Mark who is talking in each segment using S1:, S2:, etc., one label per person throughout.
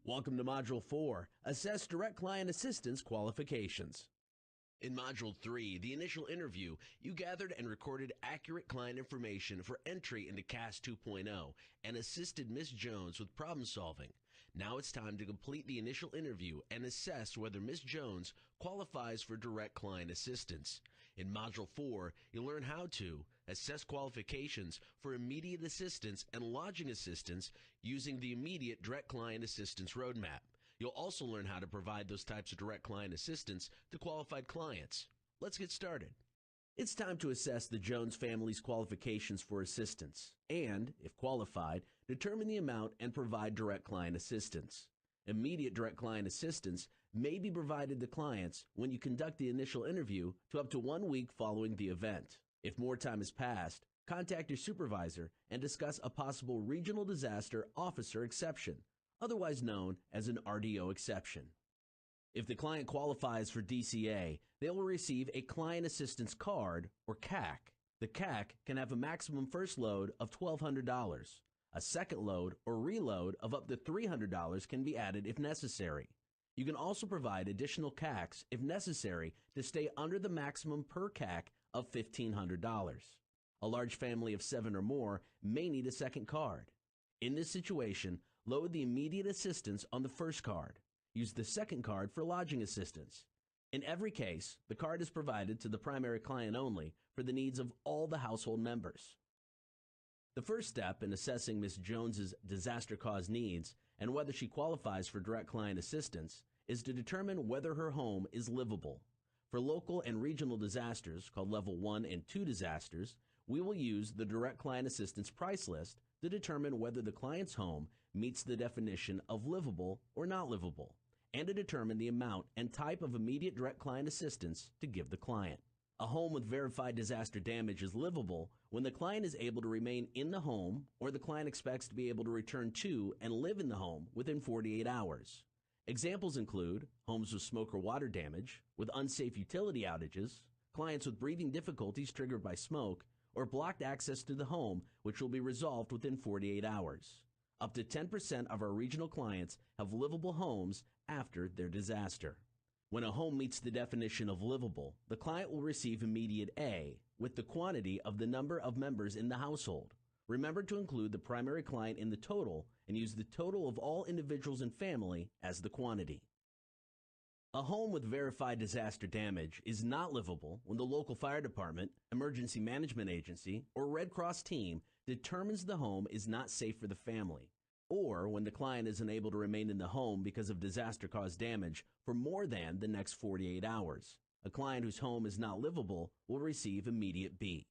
S1: Welcome to Module 4, Assess Direct Client Assistance Qualifications. In Module 3, the initial interview, you gathered and recorded accurate client information for entry into CAS 2.0 and assisted Ms. Jones with problem solving. Now it's time to complete the initial interview and assess whether Ms. Jones qualifies for direct client assistance. In Module 4, you'll learn how to assess qualifications for immediate assistance and lodging assistance using the Immediate Direct Client Assistance Roadmap. You'll also learn how to provide those types of direct client assistance to qualified clients. Let's get started. It's time to assess the Jones family's qualifications for assistance and, if qualified, determine the amount and provide direct client assistance. Immediate direct client assistance may be provided to clients when you conduct the initial interview to up to 1 week following the event. If more time has passed, contact your supervisor and discuss a possible Regional Disaster Officer Exception, otherwise known as an RDO Exception. If the client qualifies for DCA, they will receive a Client Assistance Card, or CAC. The CAC can have a maximum first load of $1,200. A second load or reload of up to $300 can be added if necessary. You can also provide additional CACs if necessary to stay under the maximum per CAC of $1,500. A large family of 7 or more may need a second card. In this situation, load the immediate assistance on the first card. Use the second card for lodging assistance. In every case, the card is provided to the primary client only for the needs of all the household members. The first step in assessing Ms. Jones's disaster-caused needs and whether she qualifies for direct client assistance is to determine whether her home is livable. For local and regional disasters, called Level 1 and 2 disasters, we will use the Direct Client Assistance Price List to determine whether the client's home meets the definition of livable or not livable, and to determine the amount and type of immediate direct client assistance to give the client. A home with verified disaster damage is livable when the client is able to remain in the home or the client expects to be able to return to and live in the home within 48 hours. Examples include homes with smoke or water damage, with unsafe utility outages, clients with breathing difficulties triggered by smoke, or blocked access to the home, which will be resolved within 48 hours. Up to 10% of our regional clients have livable homes after their disaster. When a home meets the definition of livable, the client will receive immediate A with the quantity of the number of members in the household. Remember to include the primary client in the total and use the total of all individuals and family as the quantity. A home with verified disaster damage is not livable when the local fire department, emergency management agency, or Red Cross team determines the home is not safe for the family, or when the client is unable to remain in the home because of disaster-caused damage for more than the next 48 hours. A client whose home is not livable will receive immediate B.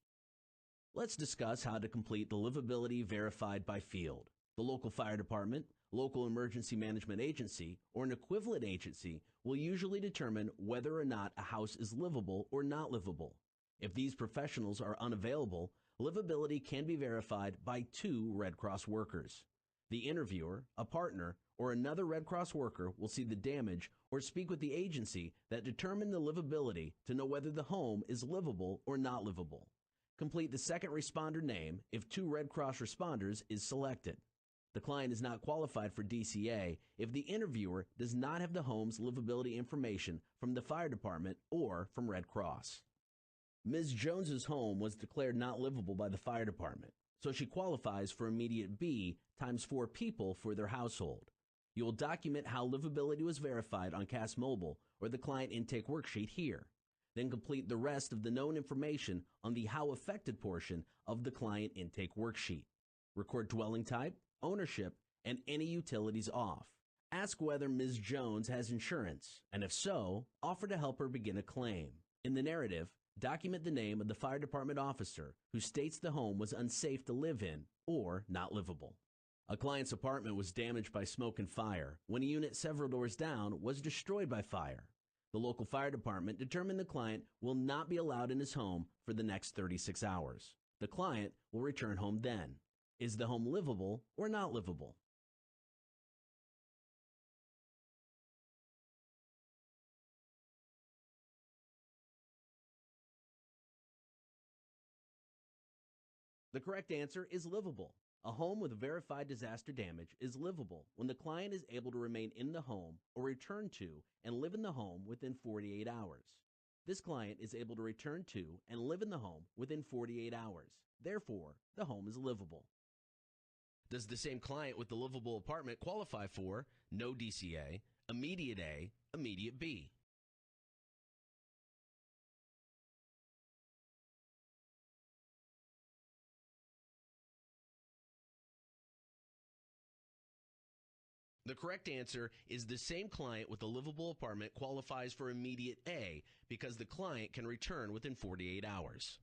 S1: Let's discuss how to complete the livability verified by field. The local fire department, local emergency management agency, or an equivalent agency will usually determine whether or not a house is livable or not livable. If these professionals are unavailable, livability can be verified by 2 Red Cross workers. The interviewer, a partner, or another Red Cross worker will see the damage or speak with the agency that determined the livability to know whether the home is livable or not livable. Complete the second responder name if 2 Red Cross responders is selected. The client is not qualified for DCA if the interviewer does not have the home's livability information from the fire department or from Red Cross. Ms. Jones's home was declared not livable by the fire department, so she qualifies for immediate B times 4 people for their household. You will document how livability was verified on CAS Mobile or the client intake worksheet here. Then complete the rest of the known information on the How Affected portion of the client intake worksheet. Record dwelling type, ownership, and any utilities off. Ask whether Ms. Jones has insurance, and if so, offer to help her begin a claim. In the narrative, document the name of the fire department officer who states the home was unsafe to live in or not livable. A client's apartment was damaged by smoke and fire when a unit several doors down was destroyed by fire. The local fire department determined the client will not be allowed in his home for the next 36 hours. The client will return home then. Is the home livable or not livable? The correct answer is livable.
S2: A home with verified disaster damage is livable when the client is able to remain in the home or return to and live in the home within 48 hours. This client is able to return to and live in the home within 48 hours. Therefore, the home is livable.
S1: Does the same client with the livable apartment qualify for no DCA, immediate A, immediate B? The correct answer is the same client with the livable apartment qualifies for immediate A because the client can return within 48 hours.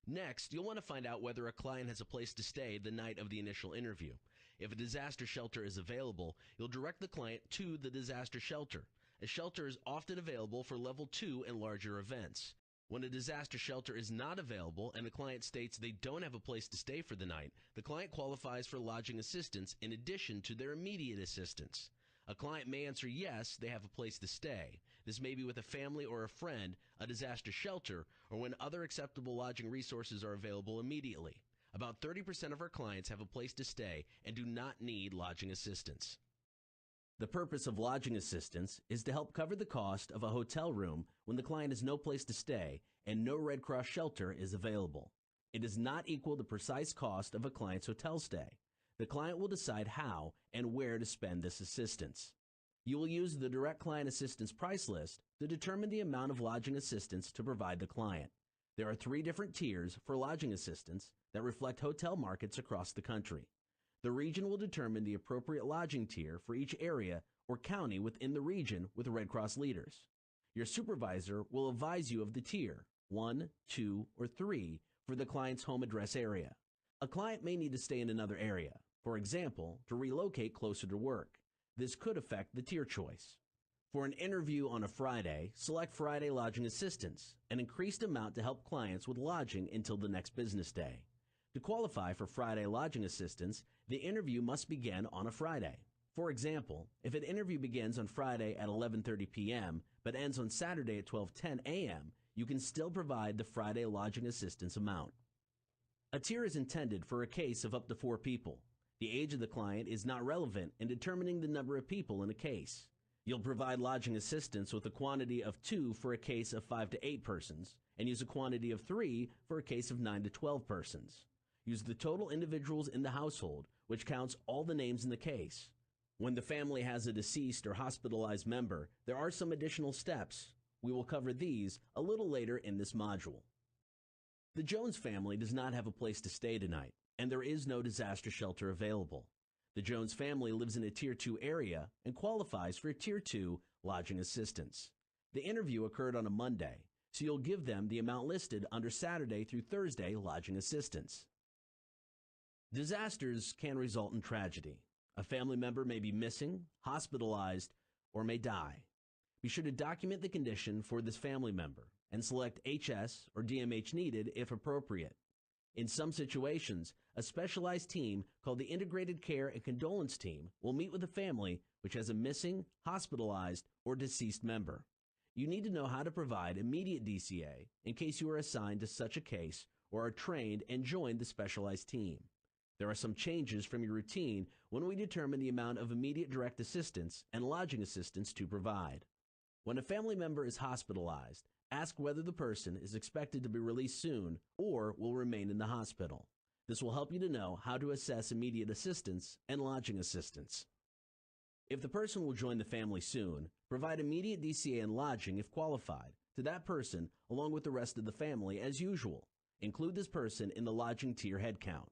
S1: Next, you'll want to find out whether a client has a place to stay the night of the initial interview. If a disaster shelter is available, you'll direct the client to the disaster shelter. A shelter is often available for level 2 and larger events. When a disaster shelter is not available and the client states they don't have a place to stay for the night, the client qualifies for lodging assistance in addition to their immediate assistance. A client may answer yes, they have a place to stay. This may be with a family or a friend, a disaster shelter, or when other acceptable lodging resources are available immediately. About 30% of our clients have a place to stay and do not need lodging assistance.
S2: The purpose of lodging assistance is to help cover the cost of a hotel room when the client has no place to stay and no Red Cross shelter is available. It does not equal the precise cost of a client's hotel stay. The client will decide how and where to spend this assistance. You will use the Direct Client Assistance price list to determine the amount of lodging assistance to provide the client. There are 3 different tiers for lodging assistance that reflect hotel markets across the country. The region will determine the appropriate lodging tier for each area or county within the region with Red Cross leaders. Your supervisor will advise you of the tier 1, 2, or 3 for the client's home address area. A client may need to stay in another area, for example, to relocate closer to work. This could affect the tier choice. For an interview on a Friday, select Friday Lodging Assistance, an increased amount to help clients with lodging until the next business day. To qualify for Friday Lodging Assistance, the interview must begin on a Friday. For example, if an interview begins on Friday at 11:30 p.m. but ends on Saturday at 12:10 a.m., you can still provide the Friday Lodging Assistance amount. A tier is intended for a case of up to 4 people. The age of the client is not relevant in determining the number of people in a case. You'll provide lodging assistance with a quantity of 2 for a case of 5 to 8 persons, and use a quantity of 3 for a case of 9 to 12 persons. Use the total individuals in the household, which counts all the names in the case. When the family has a deceased or hospitalized member, there are some additional steps. We will cover these a little later in this module. The Jones family does not have a place to stay tonight, and there is no disaster shelter available. The Jones family lives in a Tier 2 area and qualifies for Tier 2 lodging assistance. The interview occurred on a Monday, so you'll give them the amount listed under Saturday through Thursday lodging assistance. Disasters can result in tragedy. A family member may be missing, hospitalized, or may die. Be sure to document the condition for this family member and select HS or DMH needed if appropriate. In some situations, a specialized team called the Integrated Care and Condolence Team will meet with a family which has a missing, hospitalized, or deceased member. You need to know how to provide immediate DCA in case you are assigned to such a case or are trained and join the specialized team. There are some changes from your routine when we determine the amount of immediate direct assistance and lodging assistance to provide. When a family member is hospitalized, ask whether the person is expected to be released soon or will remain in the hospital. This will help you to know how to assess immediate assistance and lodging assistance. If the person will join the family soon, provide immediate DCA and lodging if qualified to that person along with the rest of the family as usual. Include this person in the lodging tier head count.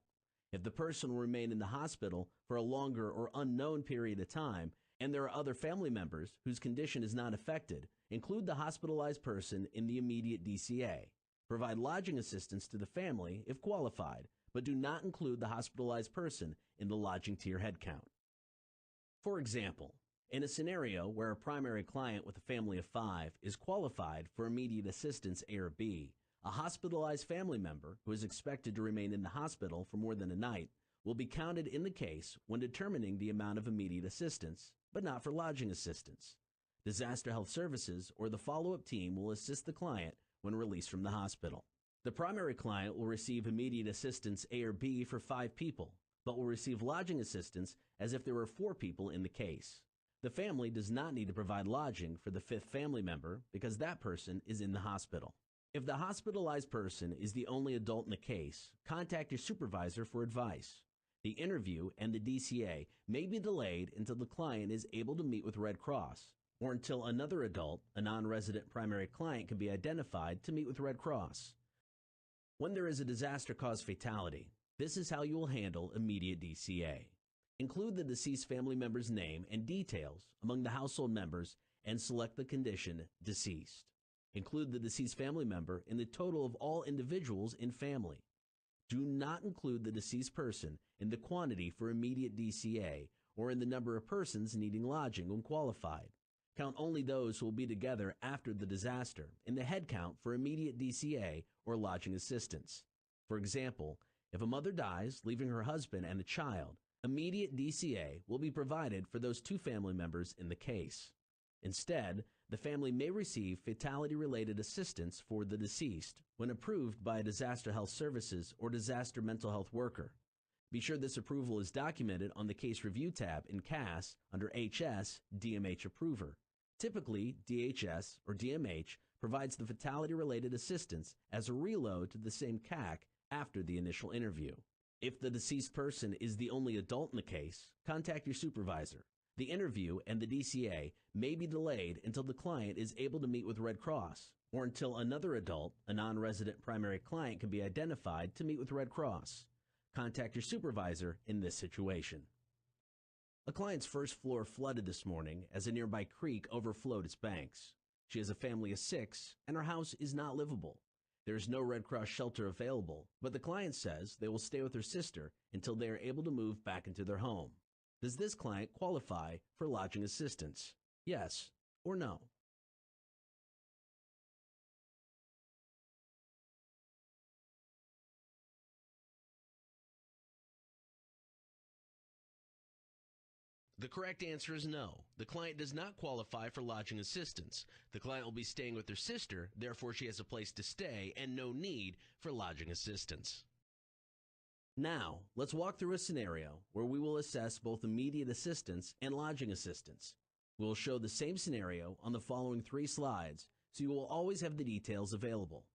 S2: If the person will remain in the hospital for a longer or unknown period of time, and there are other family members whose condition is not affected, include the hospitalized person in the immediate DCA. Provide lodging assistance to the family if qualified, but do not include the hospitalized person in the lodging tier head count. For example, in a scenario where a primary client with a family of 5 is qualified for immediate assistance A or B, a hospitalized family member who is expected to remain in the hospital for more than a night will be counted in the case when determining the amount of immediate assistance, but not for lodging assistance. Disaster Health Services or the follow-up team will assist the client when released from the hospital. The primary client will receive immediate assistance A or B for 5 people, but will receive lodging assistance as if there were 4 people in the case. The family does not need to provide lodging for the 5th family member because that person is in the hospital. If the hospitalized person is the only adult in the case, contact your supervisor for advice. The interview and the DCA may be delayed until the client is able to meet with Red Cross, or until another adult, a non-resident primary client, can be identified to meet with Red Cross. When there is a disaster-caused fatality, this is how you will handle immediate DCA. Include the deceased family member's name and details among the household members and select the condition deceased. Include the deceased family member in the total of all individuals in family. Do not include the deceased person in the quantity for immediate DCA or in the number of persons needing lodging when qualified. Count only those who will be together after the disaster in the head count for immediate DCA or lodging assistance. For example, if a mother dies, leaving her husband and a child, immediate DCA will be provided for those 2 family members in the case. Instead, the family may receive fatality-related assistance for the deceased when approved by a disaster health services or disaster mental health worker. Be sure this approval is documented on the Case Review tab in CAS under HS DMH Approver. Typically, DHS or DMH provides the fatality-related assistance as a reload to the same CAC after the initial interview. If the deceased person is the only adult in the case, contact your supervisor. The interview and the DCA may be delayed until the client is able to meet with Red Cross, or until another adult, a non-resident primary client, can be identified to meet with Red Cross. Contact your supervisor in this situation. A client's first floor flooded this morning as a nearby creek overflowed its banks. She has a family of 6, and her house is not livable. There is no Red Cross shelter available, but the client says they will stay with her sister until they are able to move back into their home. Does this client qualify for lodging assistance? Yes or no?
S1: The correct answer is no. The client does not qualify for lodging assistance. The client will be staying with their sister, therefore she has a place to stay and no need for lodging assistance.
S2: Now, let's walk through a scenario where we will assess both immediate assistance and lodging assistance. We will show the same scenario on the following 3 slides, so you will always have the details available.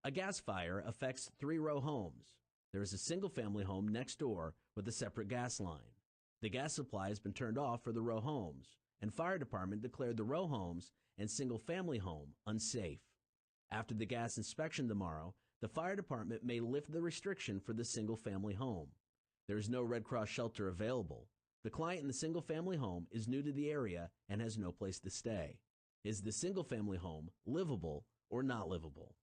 S2: A gas fire affects 3-row homes. There is a single-family home next door with a separate gas line. The gas supply has been turned off for the row homes, and fire department declared the row homes and single-family home unsafe. After the gas inspection tomorrow, the fire department may lift the restriction for the single-family home. There is no Red Cross shelter available. The client in the single-family home is new to the area and has no place to stay. Is the single-family home livable or not livable?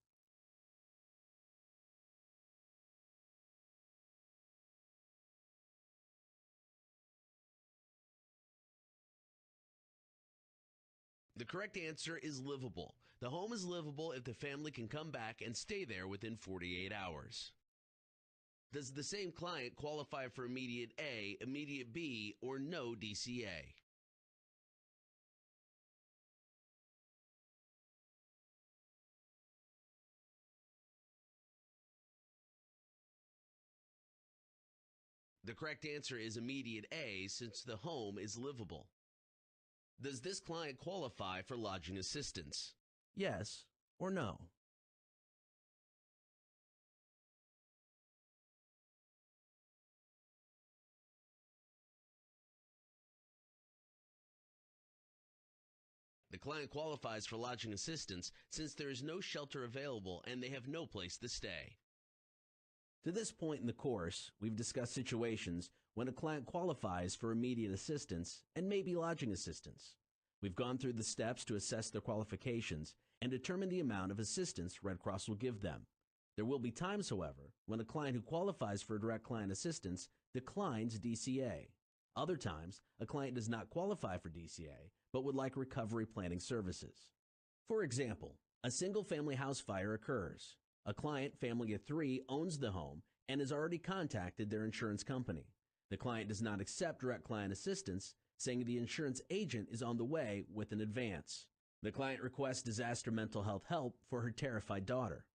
S1: The correct answer is livable. The home is livable if the family can come back and stay there within 48 hours. Does the same client qualify for immediate A, immediate B, or no DCA? The correct answer is immediate A, since the home is livable. Does this client qualify for lodging assistance?
S2: Yes or no?
S1: The client qualifies for lodging assistance since there is no shelter available and they have no place to stay.
S2: To this point in the course, we've discussed situations when a client qualifies for immediate assistance and maybe lodging assistance. We've gone through the steps to assess their qualifications and determine the amount of assistance Red Cross will give them. There will be times, however, when a client who qualifies for direct client assistance declines DCA. Other times, a client does not qualify for DCA but would like recovery planning services. For example, a single-family house fire occurs. A client, family of 3, owns the home and has already contacted their insurance company. The client does not accept direct client assistance, saying the insurance agent is on the way with an advance. The client requests disaster mental health help for her terrified daughter.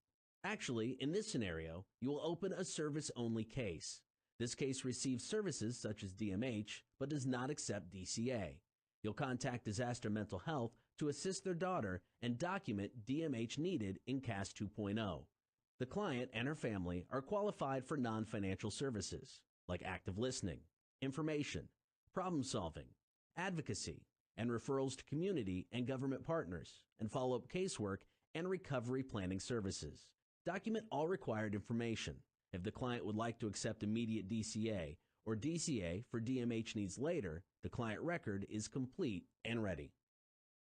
S2: Actually, in this scenario, you will open a service-only case. This case receives services such as DMH, but does not accept DCA. You'll contact Disaster Mental Health to assist their daughter and document DMH needed in CAS 2.0. The client and her family are qualified for non-financial services like active listening, information, problem solving, advocacy, and referrals to community and government partners, and follow-up casework and recovery planning services. Document all required information. If the client would like to accept immediate DCA or DCA for DMH needs later, the client record is complete and ready.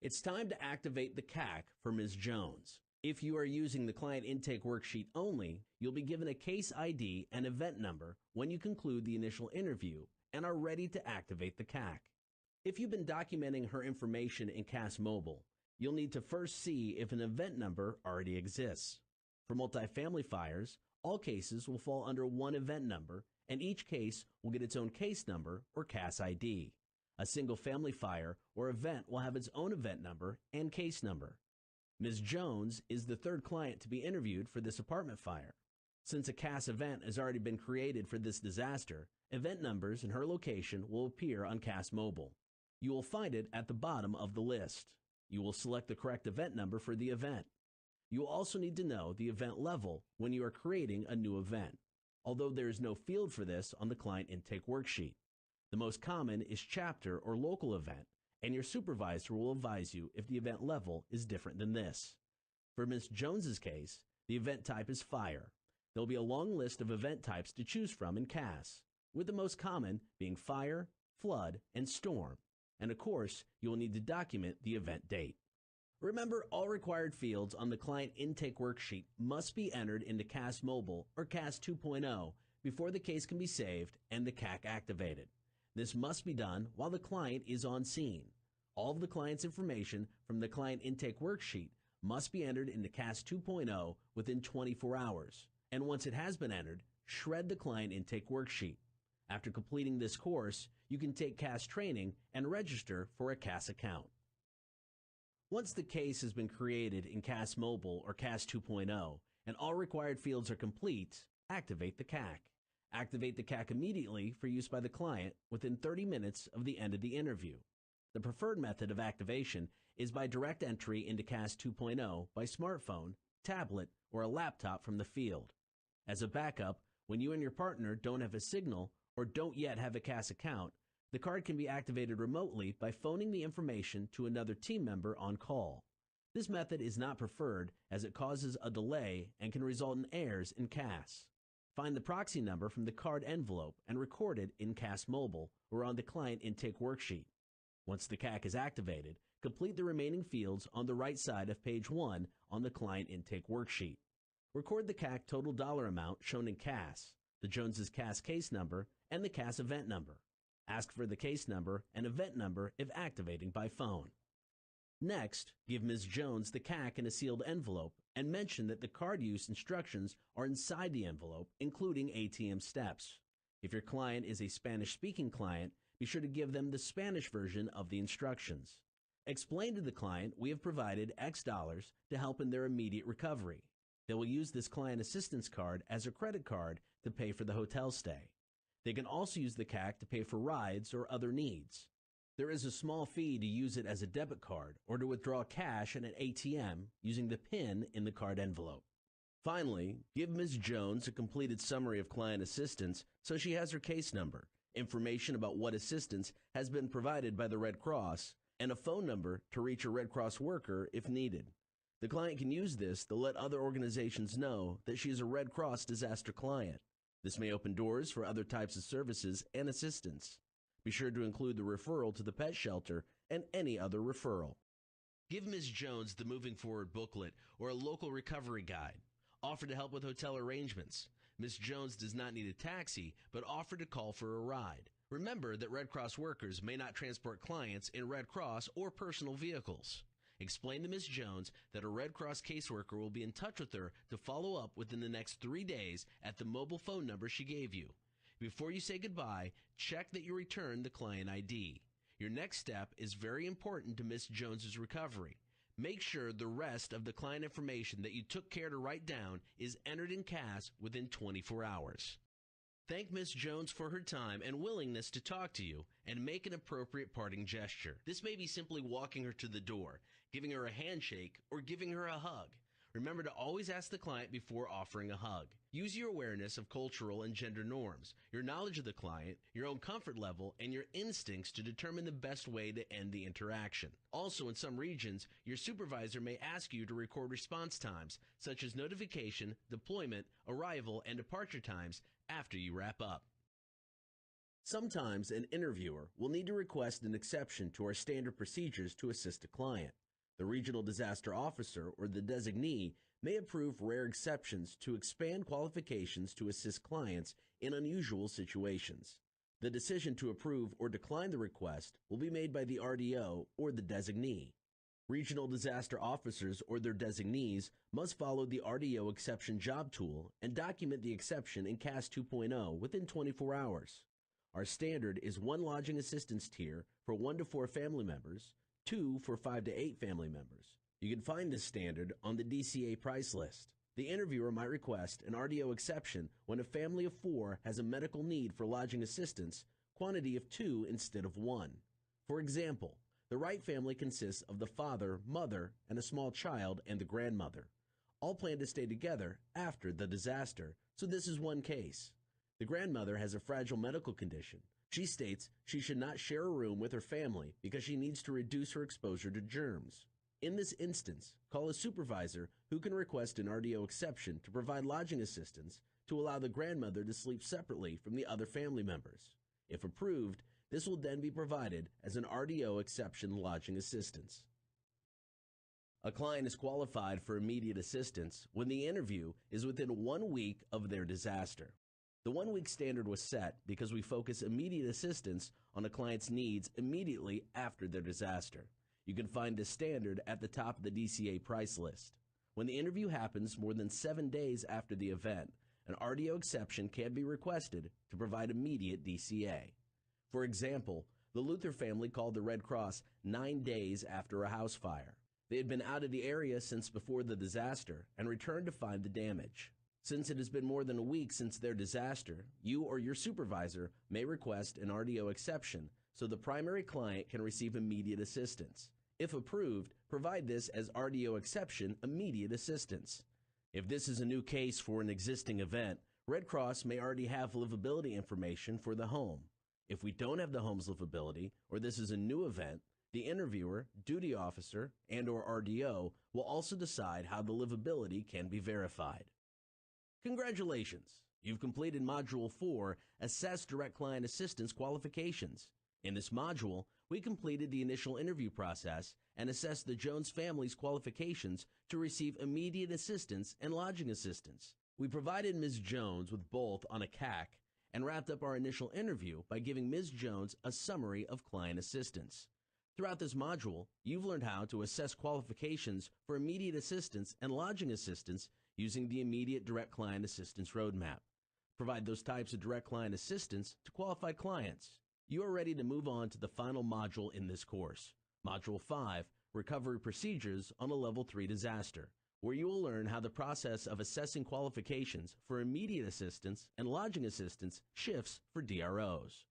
S2: It's time to activate the CAC for Ms. Jones. If you are using the client intake worksheet only, you'll be given a case ID and event number when you conclude the initial interview and are ready to activate the CAC. If you've been documenting her information in CAS Mobile, you'll need to first see if an event number already exists. For multifamily fires, all cases will fall under one event number, and each case will get its own case number or CAS ID. A single family fire or event will have its own event number and case number. Ms. Jones is the third client to be interviewed for this apartment fire. Since a CAS event has already been created for this disaster, event numbers and her location will appear on CAS Mobile. You will find it at the bottom of the list. You will select the correct event number for the event. You will also need to know the event level when you are creating a new event, although there is no field for this on the client intake worksheet. The most common is chapter or local event, and your supervisor will advise you if the event level is different than this. For Ms. Jones's case, the event type is fire. There will be a long list of event types to choose from in CAS, with the most common being fire, flood, and storm. And of course, you will need to document the event date. Remember, all required fields on the client intake worksheet must be entered into CAS Mobile or CAS 2.0 before the case can be saved and the CAC activated. This must be done while the client is on scene. All of the client's information from the client intake worksheet must be entered into CAS 2.0 within 24 hours. And once it has been entered, shred the client intake worksheet. After completing this course, you can take CAS training and register for a CAS account. Once the case has been created in CAS Mobile or CAS 2.0 and all required fields are complete, activate the CAC. Activate the CAC immediately for use by the client within 30 minutes of the end of the interview. The preferred method of activation is by direct entry into CAS 2.0 by smartphone, tablet, or a laptop from the field. As a backup, when you and your partner don't have a signal or don't yet have a CAS account, the card can be activated remotely by phoning the information to another team member on call. This method is not preferred as it causes a delay and can result in errors in CAS. Find the proxy number from the card envelope and record it in CAS Mobile or on the client intake worksheet. Once the CAC is activated, complete the remaining fields on the right side of page 1 on the client intake worksheet. Record the CAC total dollar amount shown in CAS, the Jones's CAS case number, and the CAS event number. Ask for the case number and event number if activating by phone. Next, give Ms. Jones the CAC in a sealed envelope and mention that the card use instructions are inside the envelope, including ATM steps. If your client is a Spanish-speaking client, be sure to give them the Spanish version of the instructions. Explain to the client we have provided X dollars to help in their immediate recovery. They will use this client assistance card as a credit card to pay for the hotel stay. They can also use the CAC to pay for rides or other needs. There is a small fee to use it as a debit card or to withdraw cash at an ATM using the PIN in the card envelope. Finally, give Ms. Jones a completed summary of client assistance so she has her case number, information about what assistance has been provided by the Red Cross, and a phone number to reach a Red Cross worker if needed. The client can use this to let other organizations know that she is a Red Cross disaster client. This may open doors for other types of services and assistance. Be sure to include the referral to the pet shelter and any other referral. Give Ms. Jones the Moving Forward booklet or a local recovery guide. Offer to help with hotel arrangements. Ms. Jones does not need a taxi, but offer to call for a ride. Remember that Red Cross workers may not transport clients in Red Cross or personal vehicles. Explain to Ms. Jones that a Red Cross caseworker will be in touch with her to follow up within the next 3 days at the mobile phone number she gave you. Before you say goodbye, check that you return the client ID. Your next step is very important to Ms. Jones's recovery.
S1: Make sure the rest of the client information that you took care to write down is entered in CAS within 24 hours. Thank Ms. Jones for her time and willingness to talk to you and make an appropriate parting gesture. This may be simply walking her to the door, giving her a handshake, or giving her a hug. Remember to always ask the client before offering a hug. Use your awareness of cultural and gender norms, your knowledge of the client, your own comfort level, and your instincts to determine the best way to end the interaction. Also, in some regions, your supervisor may ask you to record response times, such as notification, deployment, arrival, and departure times after you wrap up.
S2: Sometimes an interviewer will need to request an exception to our standard procedures to assist a client. The regional disaster officer or the designee may approve rare exceptions to expand qualifications to assist clients in unusual situations. The decision to approve or decline the request will be made by the RDO or the designee. Regional disaster officers or their designees must follow the RDO Exception job tool and document the exception in CAS 2.0 within 24 hours. Our standard is 1 lodging assistance tier for 1 to 4 family members, 2 for 5 to 8 family members. You can find this standard on the DCA price list. The interviewer might request an RDO exception when a family of 4 has a medical need for lodging assistance, quantity of 2 instead of 1. For example, the Wright family consists of the father, mother, and a small child and the grandmother. All plan to stay together after the disaster, so this is one case. The grandmother has a fragile medical condition. She states she should not share a room with her family because she needs to reduce her exposure to germs. In this instance, call a supervisor who can request an RDO exception to provide lodging assistance to allow the grandmother to sleep separately from the other family members. If approved, this will then be provided as an RDO exception lodging assistance. A client is qualified for immediate assistance when the interview is within 1 week of their disaster. The 1-week standard was set because we focus immediate assistance on a client's needs immediately after their disaster. You can find this standard at the top of the DCA price list. When the interview happens more than 7 days after the event, an RDO exception can be requested to provide immediate DCA. For example, the Luther family called the Red Cross 9 days after a house fire. They had been out of the area since before the disaster and returned to find the damage. Since it has been more than a week since their disaster, you or your supervisor may request an RDO exception so the primary client can receive immediate assistance. If approved, provide this as RDO exception immediate assistance. If this is a new case for an existing event, Red Cross may already have livability information for the home. If we don't have the home's livability, or this is a new event, the interviewer, duty officer, and/or RDO will also decide how the livability can be verified. Congratulations! You've completed Module 4, Assess Direct Client Assistance Qualifications. In this module, we completed the initial interview process and assessed the Jones family's qualifications to receive immediate assistance and lodging assistance. We provided Ms. Jones with both on a CAC and wrapped up our initial interview by giving Ms. Jones a summary of client assistance. Throughout this module, you've learned how to assess qualifications for immediate assistance and lodging assistance using the Immediate Direct Client Assistance Roadmap. Provide those types of direct client assistance to qualified clients. You are ready to move on to the final module in this course, Module 5, Recovery Procedures on a Level 3 Disaster, where you will learn how the process of assessing qualifications for immediate assistance and lodging assistance shifts for DROs.